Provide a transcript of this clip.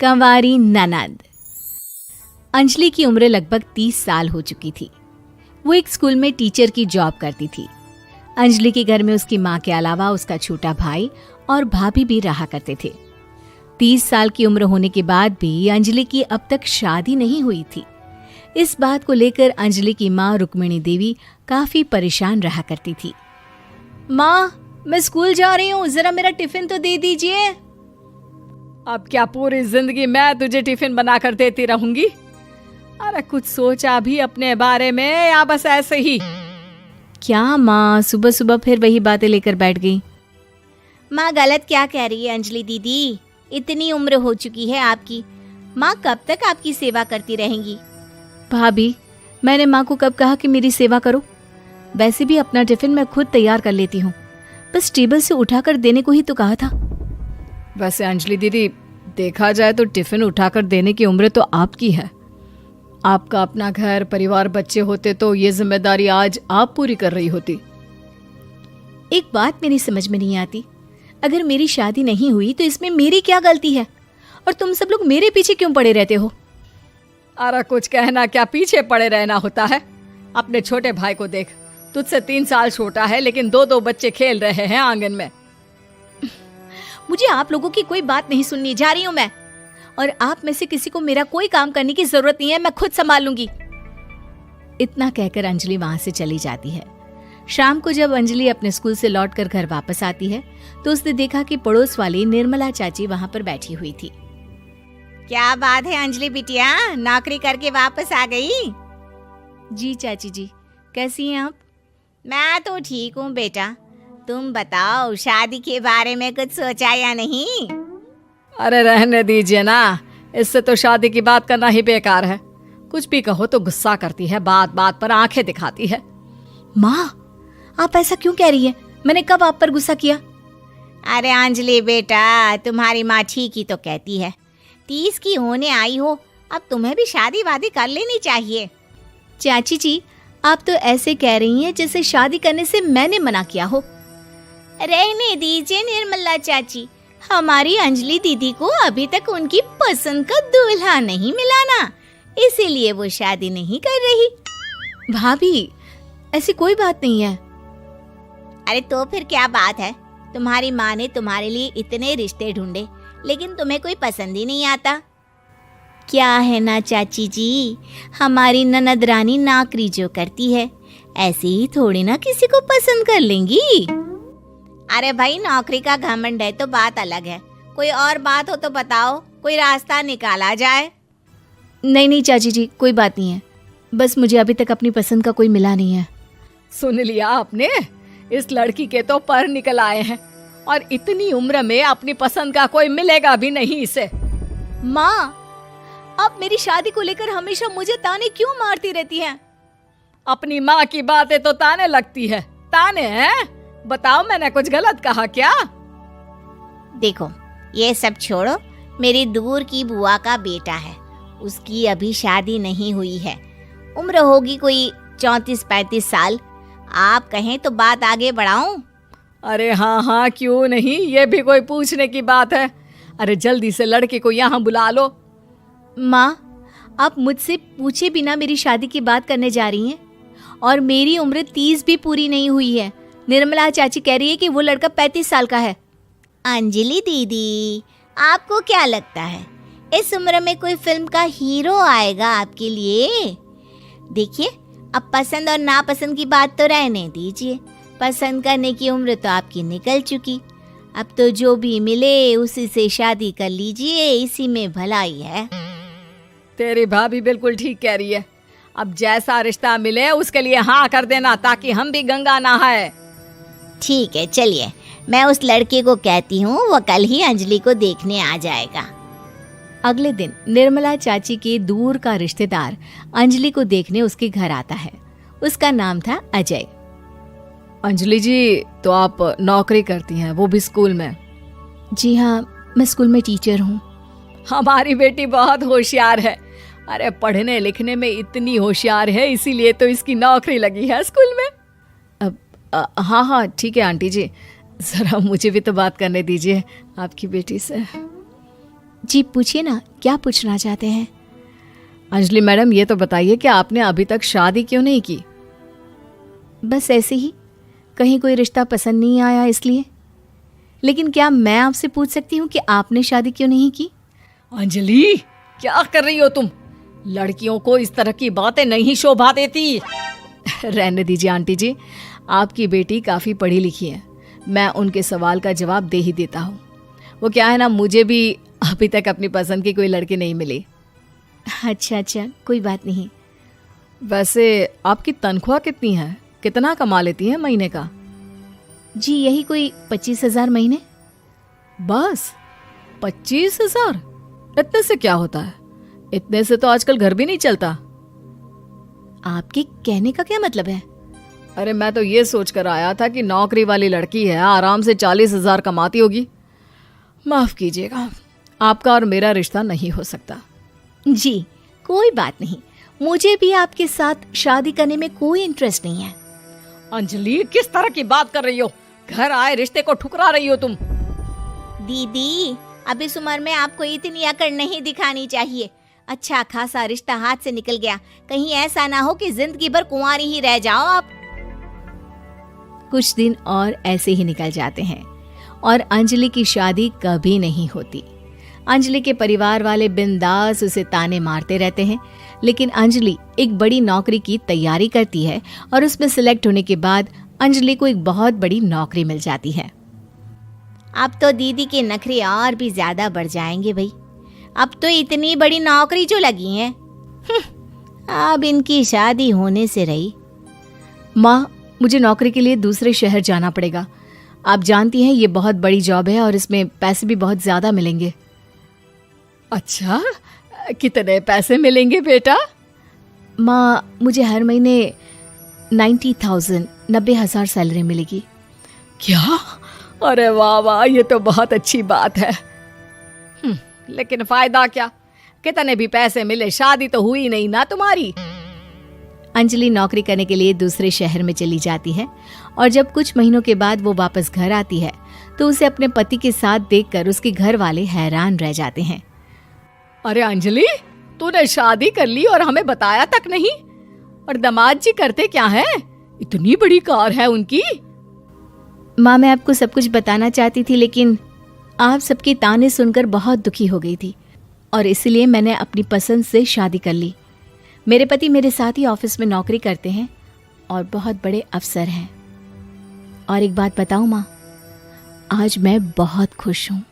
कंवारी ननद। अंजलि की उम्र लगभग 30 साल हो चुकी थी। वो एक स्कूल में टीचर की जॉब करती थी। अंजलि के घर में उसकी माँ के अलावा उसका छोटा भाई और भाभी भी रहा करते थे। 30 साल की उम्र होने के बाद भी अंजलि की अब तक शादी नहीं हुई थी। इस बात को लेकर अंजलि की माँ रुक्मिणी देवी काफी परेशान रहा करती थी। माँ, मैं स्कूल जा रही हूँ, जरा मेरा टिफिन तो दे दीजिए। अब क्या पूरी जिंदगी मैं तुझे टिफिन बनाकर देती रहूंगी? अरे कुछ सोचा भी अपने बारे में या बस ऐसे ही? क्या माँ, सुबह सुबह फिर वही बातें लेकर बैठ गई। माँ गलत क्या कह रही है अंजलि दीदी? इतनी उम्र हो चुकी है आपकी, माँ कब तक आपकी सेवा करती रहेंगी? भाभी, मैंने माँ को कब कहा कि मेरी सेवा करो? वैसे भी अपना टिफिन मैं खुद तैयार कर लेती हूँ, बस टेबल से उठाकर देने को ही तो कहा था। वैसे अंजलि दीदी, देखा जाए तो टिफिन उठाकर देने की उम्र तो आपकी है। आपका अपना घर परिवार बच्चे होते तो ये जिम्मेदारी आज आप पूरी कर रही होती। एक बात मेरी समझ में नहीं आती, अगर मेरी शादी नहीं हुई तो इसमें मेरी क्या गलती है और तुम सब लोग मेरे पीछे क्यों पड़े रहते हो? अरे कुछ कहना क्या पीछे पड़े रहना होता है? अपने छोटे भाई को देख, तुझसे 3 साल छोटा है लेकिन 2 बच्चे खेल रहे हैं आंगन में। मुझे आप लोगों की कोई बात नहीं सुननी, जा रही हूँ मैं। और आप में से किसी को मेरा कोई काम करने की जरूरत नहीं है, मैं खुद संभाल लूंगी। इतना कहकर अंजलि वहां से चली जाती है। शाम को जब अंजलि अपने स्कूल से लौटकर घर वापस आती है तो उसने देखा कि पड़ोस वाली निर्मला चाची वहां पर बैठी हुई थी। क्या बात है अंजलि बिटिया, नौकरी करके वापस आ गई? जी चाची जी, कैसी हैं आप? मैं तो ठीक हूँ बेटा, तुम बताओ शादी के बारे में कुछ सोचा या नहीं? अरे रहने दीजिए ना, इससे तो शादी की बात करना ही बेकार है। कुछ भी कहो तो गुस्सा करती है, बात बात पर आंखें दिखाती है। माँ, आप ऐसा क्यों कह रही है? मैंने कब आप पर गुस्सा किया? अरे अंजलि बेटा, तुम्हारी माँ ठीक ही तो कहती है। 30 की होने आई हो, अब तुम्हें भी शादी वादी कर लेनी चाहिए। चाची जी, आप तो ऐसे कह रही हैं जैसे शादी करने से मैंने मना किया हो। रहने दीजिए निर्मला चाची, हमारी अंजलि दीदी को अभी तक उनकी पसंद का दूल्हा नहीं मिला ना, इसीलिए वो शादी नहीं कर रही। भाभी, ऐसी कोई बात नहीं है। अरे तो फिर क्या बात है? तुम्हारी माँ ने तुम्हारे लिए इतने रिश्ते ढूंढे लेकिन तुम्हें कोई पसंद ही नहीं आता। क्या है ना चाची जी, हमारी ननद रानी नौकरी जो करती है ऐसे ही थोड़ी ना किसी को पसंद कर लेंगी। अरे भाई, नौकरी का घमंड है तो बात अलग है, कोई और बात हो तो बताओ, कोई रास्ता निकाला जाए। नहीं नहीं चाची जी, कोई बात नहीं है, बस मुझे अभी तक अपनी पसंद का कोई मिला नहीं है। सुन लिया आपने, इस लड़की के तो पर निकल आए हैं और इतनी उम्र में अपनी पसंद का कोई मिलेगा भी नहीं इसे। माँ, आप मेरी शादी को लेकर हमेशा मुझे ताने क्यों मारती रहती हैं? अपनी माँ की बातें तो ताने लगती है। ताने हैं? बताओ, मैंने कुछ गलत कहा क्या? देखो, ये सब छोड़ो, मेरी दूर की बुआ का बेटा है, उसकी अभी शादी नहीं हुई है, उम्र होगी कोई 34-35 साल। आप कहें तो बात आगे बढ़ाऊं? अरे हाँ हाँ, क्यों नहीं, ये भी कोई पूछने की बात है। अरे जल्दी से लड़के को यहाँ बुला लो। माँ, आप मुझसे पूछे बिना मेरी शादी की बात करने जा रही हैं और मेरी उम्र 30 भी पूरी नहीं हुई है। निर्मला चाची कह रही है कि वो लड़का 35 साल का है। अंजलि दीदी, आपको क्या लगता है इस उम्र में कोई फिल्म का हीरो आएगा आपके लिए? देखिए, अब पसंद और नापसंद की बात तो रहने दीजिए, पसंद करने की उम्र तो आपकी निकल चुकी। अब तो जो भी मिले उसी से शादी कर लीजिए, इसी में भलाई है। तेरी भाभी बिल्कुल ठीक कह रही है। अब जैसा रिश्ता मिले उसके लिए हाँ कर देना, ताकि हम भी गंगा नहाए। ठीक है, चलिए मैं उस लड़के को कहती हूँ, वो कल ही अंजलि को देखने आ जाएगा। अगले दिन निर्मला चाची के दूर का रिश्तेदार अंजलि को देखने उसके घर आता है। उसका नाम था अजय। अंजलि जी, तो आप नौकरी करती हैं, वो भी स्कूल में? जी हाँ, मैं स्कूल में टीचर हूँ। हमारी बेटी बहुत होशियार है। अरे पढ़ने लिखने में इतनी होशियार है, इसीलिए तो इसकी नौकरी लगी है स्कूल में। हाँ हाँ ठीक है आंटी जी, ज़रा मुझे भी तो बात करने दीजिए आपकी बेटी से। जी पूछिए ना, क्या पूछना चाहते हैं? अंजलि मैडम, ये तो बताइए कि आपने अभी तक शादी क्यों नहीं की? बस ऐसे ही, कहीं कोई रिश्ता पसंद नहीं आया इसलिए। लेकिन क्या मैं आपसे पूछ सकती हूँ कि आपने शादी क्यों नहीं की? अंजलि, क्या कर रही हो तुम? लड़कियों को इस तरह की बातें नहीं शोभा देती। रहने दीजिए आंटी जी, आपकी बेटी काफ़ी पढ़ी लिखी है, मैं उनके सवाल का जवाब दे ही देता हूँ। वो क्या है ना, मुझे भी अभी तक अपनी पसंद की कोई लड़की नहीं मिली। अच्छा, कोई बात नहीं। वैसे आपकी तनख्वाह कितनी है? कितना कमा लेती हैं महीने का? जी यही कोई 25,000 महीने। बस 25,000? इतने से क्या होता है? इतने से तो आजकल घर भी नहीं चलता। आपके कहने का क्या मतलब है? अरे मैं तो ये सोच कर आया था कि नौकरी वाली लड़की है, आराम से 40,000 कमाती होगी। माफ कीजिएगा, आपका और मेरा रिश्ता नहीं हो सकता। जी कोई बात नहीं, मुझे भी आपके साथ शादी करने में कोई इंटरेस्ट नहीं है। अंजलि, किस तरह की बात कर रही हो? घर आए रिश्ते को ठुकरा रही हो तुम। दीदी, अब इस उम्र में आपको इतनी अकड़ नहीं दिखानी चाहिए। अच्छा खासा रिश्ता हाथ से निकल गया, कहीं ऐसा ना हो कि जिंदगी भर कुंवारी ही रह जाओ आप। कुछ दिन और ऐसे ही निकल जाते हैं और अंजलि की शादी कभी नहीं होती। अंजलि के परिवार वाले बिंदास उसे ताने मारते रहते हैं, लेकिन अंजलि एक बड़ी नौकरी की तैयारी करती है और उसमें सिलेक्ट होने के बाद अंजलि को एक बहुत बड़ी नौकरी मिल जाती है। अब तो दीदी के नखरे और भी ज्यादा बढ़ जाएंगे भाई, अब तो इतनी बड़ी नौकरी जो लगी है, अब इनकी शादी होने से रही। माँ, मुझे नौकरी के लिए दूसरे शहर जाना पड़ेगा। आप जानती हैं ये बहुत बड़ी जॉब है और इसमें पैसे भी बहुत ज्यादा मिलेंगे। अच्छा, कितने पैसे मिलेंगे बेटा? माँ, मुझे हर महीने 90,000 सैलरी मिलेगी। क्या? अरे वाह वाह, ये तो बहुत अच्छी बात है। लेकिन फायदा क्या? कितने भी पैसे मिले, शादी तो हुई नहीं ना तुम्हारी। अंजलि नौकरी करने के लिए दूसरे शहर में चली जाती है और जब कुछ महीनों के बाद वो वापस घर आती है तो उसे अपने पति के साथ देखकर उसके घर वाले हैरान रह जाते हैं। अरे अंजलि, तूने शादी कर ली और हमें बताया तक नहीं। और दामाद जी करते क्या है? इतनी बड़ी कार है उनकी। माँ, मैं आपको सब कुछ बताना चाहती थी, लेकिन आप सबके ताने सुनकर बहुत दुखी हो गई थी और इसलिए मैंने अपनी पसंद से शादी कर ली। मेरे पति मेरे साथ ही ऑफिस में नौकरी करते हैं और बहुत बड़े अफसर हैं। और एक बात बताऊं माँ, आज मैं बहुत खुश हूँ।